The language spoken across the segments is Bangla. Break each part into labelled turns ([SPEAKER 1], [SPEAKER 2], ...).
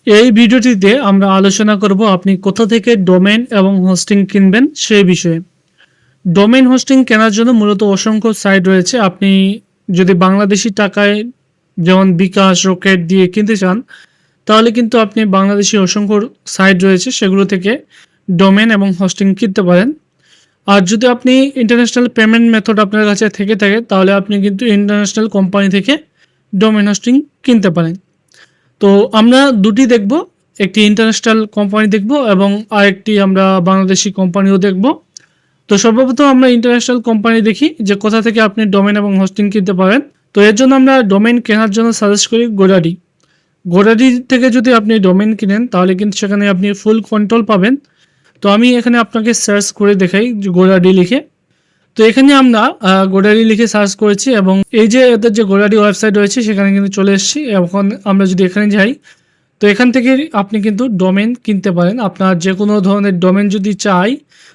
[SPEAKER 1] এই ভিডিওটিতে আমরা আলোচনা করব আপনি কোথা থেকে ডোমেন এবং হোস্টিং কিনবেন সেই বিষয়ে। ডোমেন হোস্টিং কেনার জন্য মূলত অসংখ্য সাইট রয়েছে। আপনি যদি বাংলাদেশি টাকায় যেমন বিকাশ, রকেট দিয়ে কিনতে চান, তাহলে কিন্তু আপনি বাংলাদেশি অসংখ্য সাইট রয়েছে, সেগুলো থেকে ডোমেন এবং হোস্টিং কিনতে পারেন। আর যদি আপনি ইন্টারন্যাশনাল পেমেন্ট মেথড আপনার কাছে থেকে থাকে, তাহলে আপনি কিন্তু ইন্টারন্যাশনাল কোম্পানি থেকে ডোমেন হোস্টিং কিনতে পারেন। তো আমরা দুটি দেখব, একটি ইন্টারন্যাশনাল কোম্পানি দেখব এবং আরেকটি আমরা বাংলাদেশি কোম্পানিও দেখব। তো সর্বপ্রথম আমরা ইন্টারন্যাশনাল কোম্পানি দেখি যে কোথা থেকে আপনি ডোমেন এবং হোস্টিং কিনতে পারেন। তো এর জন্য আমরা ডোমেন কেনার জন্য সাজেস্ট করি গোডাডি। গোডাডি থেকে যদি আপনি ডোমেন কিনেন, তাহলে কিন্তু সেখানে আপনি ফুল কন্ট্রোল পাবেন। তো আমি এখানে আপনাকে সার্চ করে দেখাই যে গোডাডি লিখে। তো এখানে আমরা গোডাডি লিখে সার্চ করেছি এবং এই যে এদের যে গোডাডি ওয়েবসাইট রয়েছে সেখানে কিন্তু চলে এসেছি। এখন আমরা যদি এখানে যাই, তো এখান থেকে আপনি কিন্তু ডোমেন কিনতে পারেন। আপনার যে কোনো ধরনের ডোমেন যদি চাই,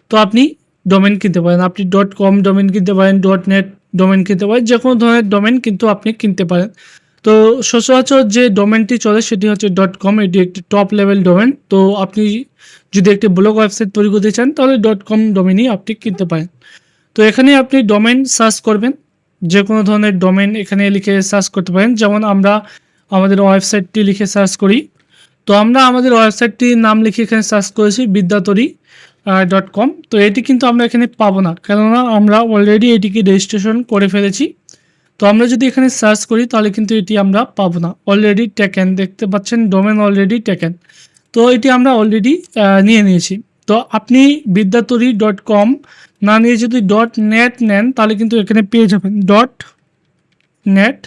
[SPEAKER 1] তো আপনি ডোমেন কিনতে পারেন। আপনি .com ডোমেন কিনতে পারেন, .net ডোমেন কিনতে পারেন, যে কোনো ধরনের ডোমেন কিন্তু আপনি কিনতে পারেন। তো সচরাচর যে ডোমেনটি চলে সেটি হচ্ছে .com। এটি একটি টপ লেভেল ডোমেন। তো আপনি যদি একটি ব্লগ ওয়েবসাইট তৈরি করতে চান, তাহলে .com ডোমেনই আপনি কিনতে পারেন। তো এখানে আপনি ডোমেন সার্চ করবেন, যে কোনো ধরনের ডোমেন এখানে লিখে সার্চ করতে পারেন। যেমন আমরা আমাদের ওয়েবসাইটটি লিখে সার্চ করি। তো আমরা আমাদের ওয়েবসাইটটির নাম লিখে এখানে সার্চ করেছি বিদ্যাতরী.com। তো এটি কিন্তু আমরা এখানে পাবো না, কেননা আমরা অলরেডি এটিকে রেজিস্ট্রেশন করে ফেলেছি। তো আমরা যদি এখানে সার্চ করি, তাহলে কিন্তু এটি আমরা পাবো না, অলরেডি টেকেন। দেখতে পাচ্ছেন ডোমেন অলরেডি টেকেন। তো এটি আমরা অলরেডি নিয়ে নিয়েছি। তো আপনি বিদ্যাতরী.com না নিয়ে যদি .net নেন, তাহলে কিন্তু এখানে পেয়ে যাবেন .net।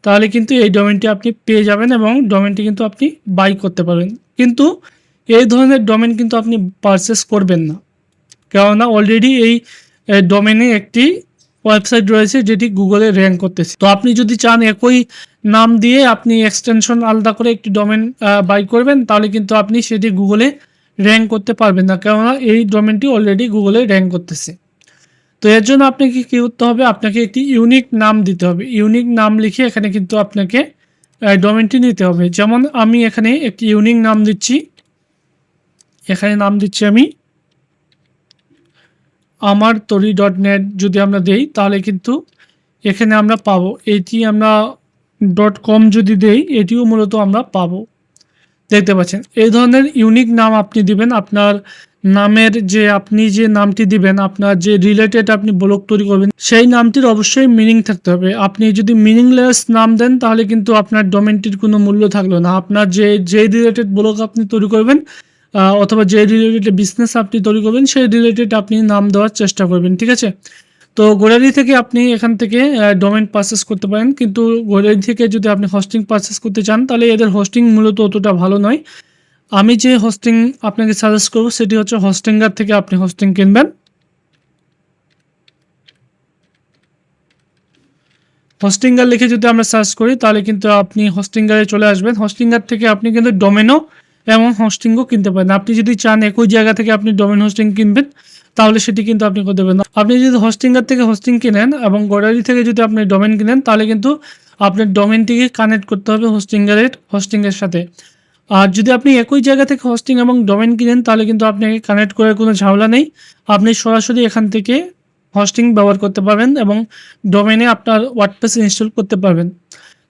[SPEAKER 1] তাহলে কিন্তু এই ডোমেনটি আপনি পেয়ে যাবেন এবং ডোমেনটি কিন্তু আপনি বাই করতে পারবেন। কিন্তু এই ধরনের ডোমেন কিন্তু আপনি পারচেস করবেন না, কেননা অলরেডি এই ডোমেনে একটি ওয়েবসাইট রয়েছে যেটি গুগলে র্যাঙ্ক করতেছে। তো আপনি যদি চান একই নাম দিয়ে আপনি এক্সটেনশন আলাদা করে একটি ডোমেন বাই করবেন, তাহলে কিন্তু আপনি সেটি গুগলে র্যাঙ্ক করতে পারবেন না, কেননা এই ডোমেনটি অলরেডি গুগলে র্যাঙ্ক করতেছে। তো এর জন্য আপনাকে কী করতে হবে, আপনাকে একটি ইউনিক নাম দিতে হবে। ইউনিক নাম লিখে এখানে কিন্তু আপনাকে ডোমেনটি নিতে হবে। যেমন আমি এখানে একটি ইউনিক নাম দিচ্ছি। এখানে নাম দিচ্ছি আমি amartori.net। যদি আমরা দেই, তাহলে কিন্তু এখানে আমরা পাবো। এটি আমরা .com যদি দেই, এটিও মূলত আমরা পাবো। দেখতে পাচ্ছেন এই ধরনের ইউনিক নাম আপনি দিবেন। আপনার নামের যে আপনি যে নামটি দিবেন, আপনার যে রিলেটেড আপনি ব্লগ তৈরি করবেন, সেই নামটির অবশ্যই মিনিং থাকতে হবে। আপনি যদি মিনিংলেস নাম দেন, তাহলে কিন্তু আপনার ডোমেনটির কোনো মূল্য থাকলো না। আপনার যে রিলেটেড ব্লগ আপনি তৈরি করবেন অথবা যে রিলেটেড বিজনেস আপনি তৈরি করবেন, সেই রিলেটেড আপনি নাম দেওয়ার চেষ্টা করবেন, ঠিক আছে। তো গোডাডি থেকে আপনি এখান থেকে ডোমেন পারচেস করতে পারেন। কিন্তু গোডাডি থেকে যদি আপনি হোস্টিং পারচেস করতে চান, তাহলে এদের হোস্টিং মূলত অতটা ভালো নয়। আমি যে হোস্টিং আপনাকে সাজেস্ট করব, সেটি হচ্ছে হোস্টিঙ্গার থেকে আপনি হোস্টিং কিনবেন। হোস্টিঙ্গার লিখে যদি আমরা সার্চ করি, তাহলে কিন্তু আপনি হোস্টিঙ্গারে চলে আসবেন। হোস্টিঙ্গার থেকে আপনি কিন্তু ডোমেনও এবং হোস্টিংও কিনতে পারেন। আপনি যদি চান একই জায়গা থেকে আপনি ডোমেন হোস্টিং কিনবেন, তাহলে সেটি কিন্তু আপনি করতে পারেন। আপনি যদি হোস্টিঙ্গার থেকে হোস্টিং কিনেন এবং গোডাডি থেকে যদি আপনি ডোমেন কিনেন, তাহলে কিন্তু আপনার ডোমেনটিকে কানেক্ট করতে হবে হোস্টিংয়ের সাথে। আর যদি আপনি একই জায়গা থেকে হোস্টিং এবং ডোমেন কিনেন, তাহলে কিন্তু আপনাকে কানেক্ট করার কোনো ঝামেলা নেই। আপনি সরাসরি এখান থেকে হোস্টিং ব্যবহার করতে পারবেন এবং ডোমেনে আপনার ওয়ার্ডপ্রেস ইনস্টল করতে পারবেন।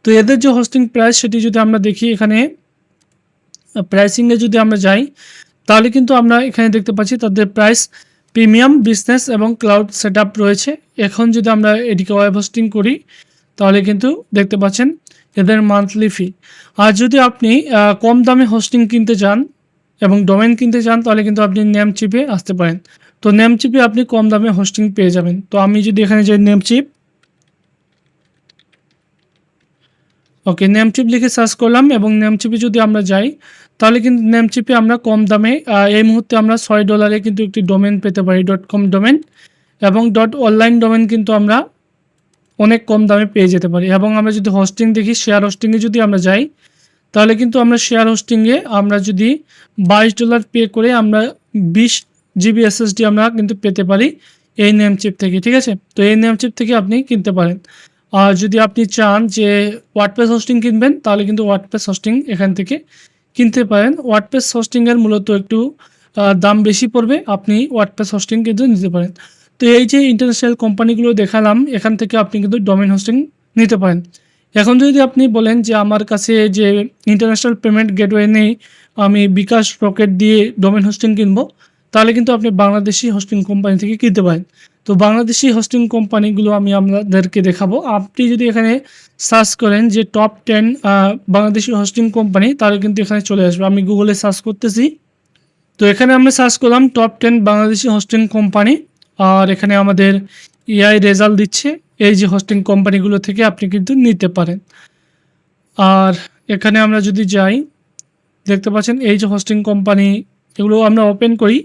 [SPEAKER 1] তো এদের যে হোস্টিং প্রাইস, সেটি যদি আমরা দেখি, এখানে প্রাইসিংয়ে যদি আমরা যাই, তাহলে কিন্তু আমরা এখানে দেখতে পাচ্ছি তাদের প্রাইস প্রিমিয়াম, বিজনেস এবং ক্লাউড সেটআপ রয়েছে। এখন যদি আমরা এটিকে ওয়েব হোস্টিং করি, তাহলে কিন্তু দেখতে পাচ্ছেন এদের মান্থলি ফি। আর যদি আপনি কম দামে হোস্টিং কিনতে চান এবং ডোমেন কিনতে চান, তাহলে কিন্তু আপনি নেমচিপে আসতে পারেন। তো নেমচিপে আপনি কম দামে হোস্টিং পেয়ে যাবেন। তো আমি যদি এখানে যাই নেমচিপ, ওকে, নেমচিপ লিখে সার্চ করলাম এবং নেমচিপে যদি আমরা যাই, তাহলে কিন্তু নেমচিপে আমরা কম দামে এই মুহূর্তে আমরা $6 কিন্তু একটি ডোমেন পেতে পারি, .com ডোমেন এবং .online ডোমেন কিন্তু আমরা অনেক কম দামে পেয়ে যেতে পারি। এবং আমরা যদি হোস্টিং দেখি, শেয়ার হোস্টিংয়ে যদি আমরা যাই, তাহলে কিন্তু আমরা শেয়ার হোস্টিংয়ে আমরা যদি $22 পে করে আমরা 20 GB SSD আমরা কিন্তু পেতে পারি এই নেমচিপ থেকে, ঠিক আছে। তো এই নেমচিপ থেকে আপনি কিনতে পারেন। আর যদি আপনি চান যে ওয়ার্ডপ্রেস হোস্টিং কিনবেন, তাহলে কিন্তু ওয়ার্ডপ্রেস হোস্টিং এখান থেকে কিনতে পারেন। ওয়ার্ডপ্রেস হোস্টিংয়ের মূলত একটু দাম বেশি পড়বে। আপনি ওয়ার্ডপ্রেস হোস্টিং কিন্তু নিতে পারেন। তো এই যে ইন্টারন্যাশনাল কোম্পানিগুলো দেখালাম, এখান থেকে আপনি কিন্তু ডোমেন হোস্টিং নিতে পারেন। এখন যদি আপনি বলেন যে আমার কাছে যে ইন্টারন্যাশনাল পেমেন্ট গেটওয়ে নেই, আমি বিকাশ রকেট দিয়ে ডোমেন হোস্টিং কিনবো, তাহলে কিন্তু আপনি বাংলাদেশি হোস্টিং কোম্পানি থেকে কিনতে পারেন। তো বাংলাদেশি হোস্টিং কোম্পানিগুলো আমি আপনাদেরকে দেখাবো। আপনি যদি এখানে সার্চ করেন যে টপ 10 বাংলাদেশি হোস্টিং কোম্পানি, তাহলে কিন্তু এখানে চলে আসবে। আমি গুগলে সার্চ করতেছি। তো এখানে আমরা সার্চ করলাম টপ 10 বাংলাদেশি হোস্টিং কোম্পানি, আর এখানে আমাদের এআই রেজাল্ট দিচ্ছে। এই যে হোস্টিং কোম্পানিগুলো থেকে আপনি কিন্তু নিতে পারেন। আর এখানে আমরা যদি যাই, দেখতে পাচ্ছেন এই যে হোস্টিং কোম্পানি, এগুলো আমরা ওপেন করি।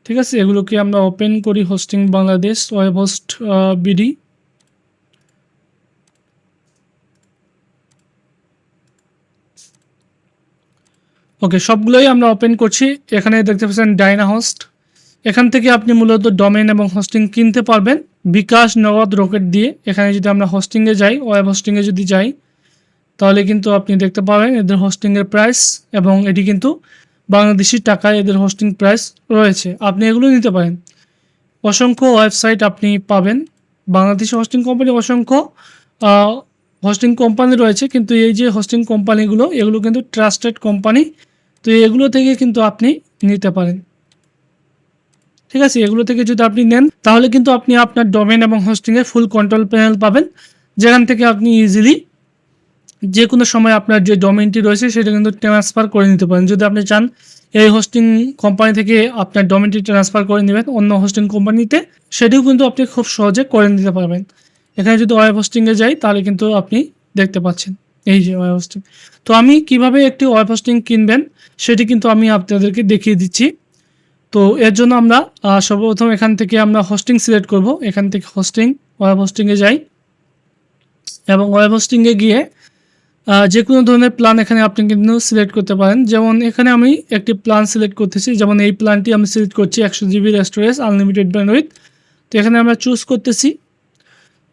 [SPEAKER 1] ঠিক আছে, এগুলোকে আমরা ওপেন করি। Hosting Bangladesh, web host BD. Okay, সবগুলোই আমরা ওপেন করছি। এখানে দেখতে পাচ্ছেন ডাইনা হোস্ট। এখান থেকে আপনি মূলত ডোমেন এবং হোস্টিং কিনতে পারবেন বিকাশ, নগদ, রকেট দিয়ে। এখানে যদি আমরা হোস্টিংয়ে যাই, ওয়েব হোস্টিংয়ে যদি যাই, তাহলে কিন্তু আপনি দেখতে পাবেন এদের হোস্টিংয়ের প্রাইস, এবং এটি কিন্তু বাংলাদেশি টাকায় এদের হোস্টিং প্রাইস রয়েছে। আপনি এগুলো নিতে পারেন। অসংখ্য ওয়েবসাইট আপনি পাবেন। বাংলাদেশি হোস্টিং কোম্পানি অসংখ্য হোস্টিং কোম্পানি রয়েছে, কিন্তু এই যে হোস্টিং কোম্পানিগুলো, এগুলো কিন্তু ট্রাস্টেড কোম্পানি। তো এগুলো থেকে কিন্তু আপনি নিতে পারেন। ঠিক আছে, এগুলো থেকে যদি আপনি নেন, তাহলে কিন্তু আপনি আপনার ডোমেন এবং হোস্টিংয়ের ফুল কন্ট্রোল প্যানেল পাবেন, যেখান থেকে আপনি ইজিলি যে কোনো সময় আপনার যে ডোমেনটি রয়েছে সেটা কিন্তু ট্রান্সফার করে নিতে পারেন। যদি আপনি চান এই হোস্টিং কোম্পানি থেকে আপনার ডোমেনটি ট্রান্সফার করে নেবেন অন্য হোস্টিং কোম্পানিতে, সেটিও কিন্তু আপনি খুব সহজে করে নিতে পারবেন। এখানে যদি ওয়েব হোস্টিংয়ে যাই, তাহলে কিন্তু আপনি দেখতে পাচ্ছেন এই যে ওয়েব হোস্টিং। তো আমি কিভাবে একটি ওয়েব হোস্টিং কিনবেন সেটি কিন্তু আমি আপনাদেরকে দেখিয়ে দিচ্ছি। তো এর জন্য আমরা সর্বপ্রথম এখান থেকে আমরা হোস্টিং সিলেক্ট করব। এখান থেকে হোস্টিং, ওয়েব হোস্টিংয়ে যাই, এবং ওয়েব হোস্টিংয়ে গিয়ে যে কোনো ধরনের প্ল্যান এখানে আপনি কিন্তু সিলেক্ট করতে পারেন। যেমন এখানে আমি একটি প্ল্যান সিলেক্ট করতেছি, যেমন এই প্ল্যানটি আমি সিলেক্ট করছি 100 GB স্টোরেজ, আনলিমিটেড ব্যান্ডউইথ। তো এখানে আমরা চুজ করতেছি।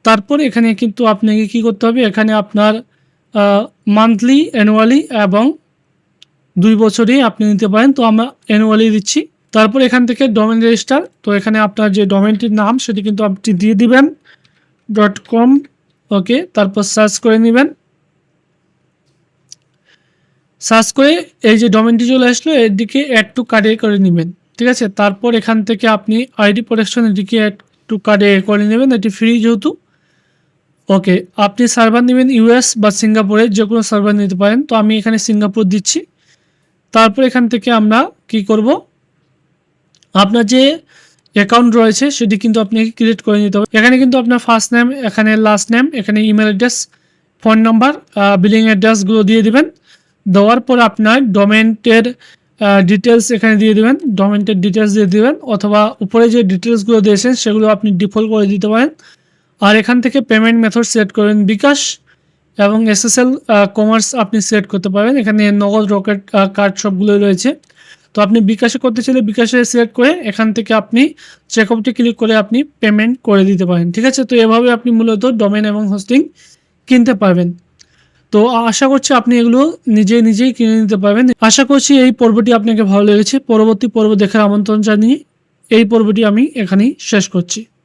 [SPEAKER 1] তারপর এখানে কিন্তু আপনাকে কী করতে হবে, এখানে আপনার মান্থলি, অ্যানুয়ালি এবং 2 বছরই আপনি নিতে পারেন। তো আমরা অ্যানুয়ালি দিচ্ছি। তারপর এখান থেকে ডোমেন রেজিস্টার, তো এখানে আপনার যে ডোমেনটির নাম সেটি কিন্তু আপনি দিয়ে দিবেন .com। ওকে, তারপর সার্চ করে নেবেন। সার্চ করে এই যে ডোমেনটি চলে আসলো, এর দিকে অ্যাড টু কার্ডে করে নেবেন। ঠিক আছে, তারপর এখান থেকে আপনি আইডি প্রোটেকশন এদিকে অ্যাড টু কার্ডে করে নেবেন, এটি ফ্রি যেহেতু। ওকে, আপনি সার্ভার নেবেন ইউএস বা সিঙ্গাপুরের যে কোনো সার্ভার নিতে পারেন। তো আমি এখানে সিঙ্গাপুর দিচ্ছি। তারপর এখান থেকে আমরা কি করব, আপনার যে অ্যাকাউন্ট রয়েছে সেটি কিন্তু আপনি ক্রিয়েট করে নিতে হবে। এখানে কিন্তু আপনার ফার্স্ট নেম, এখানে লাস্ট নেম, এখানে email address, phone number, billing অ্যাড্রেসগুলো দিয়ে দিবেন। দেওয়ার পর আপনার ডোমেন্টের ডিটেলস এখানে দিয়ে দেবেন, ডোমেন্টের ডিটেলস দিয়ে দেবেন, অথবা উপরে যে ডিটেলসগুলো দিয়েছেন সেগুলো আপনি ডিফল্ট করে দিতে পারেন। আর এখান থেকে পেমেন্ট মেথড সিলেক্ট করেন বিকাশ, এবং এসএসএল কমার্স আপনি সিলেক্ট করতে পারেন। এখানে নগদ, রকেট, কার্ড সবগুলোই রয়েছে। তো আপনি বিকাশে করতে চাইলে বিকাশে সিলেক্ট করে এখান থেকে আপনি চেকআউটে ক্লিক করে আপনি পেমেন্ট করে দিতে পারেন। ঠিক আছে, তো এভাবে আপনি মূলত ডোমেন এবং হোস্টিং কিনতে পারবেন। তো আশা করছি আপনি এগুলো নিজেই কিনে নিতে পারবেন। আশা করছি এই পর্বটি আপনাকে ভালো লেগেছে। পরবর্তী পর্ব দেখার আমন্ত্রণ জানিয়ে এই পর্বটি আমি এখানেই শেষ করছি।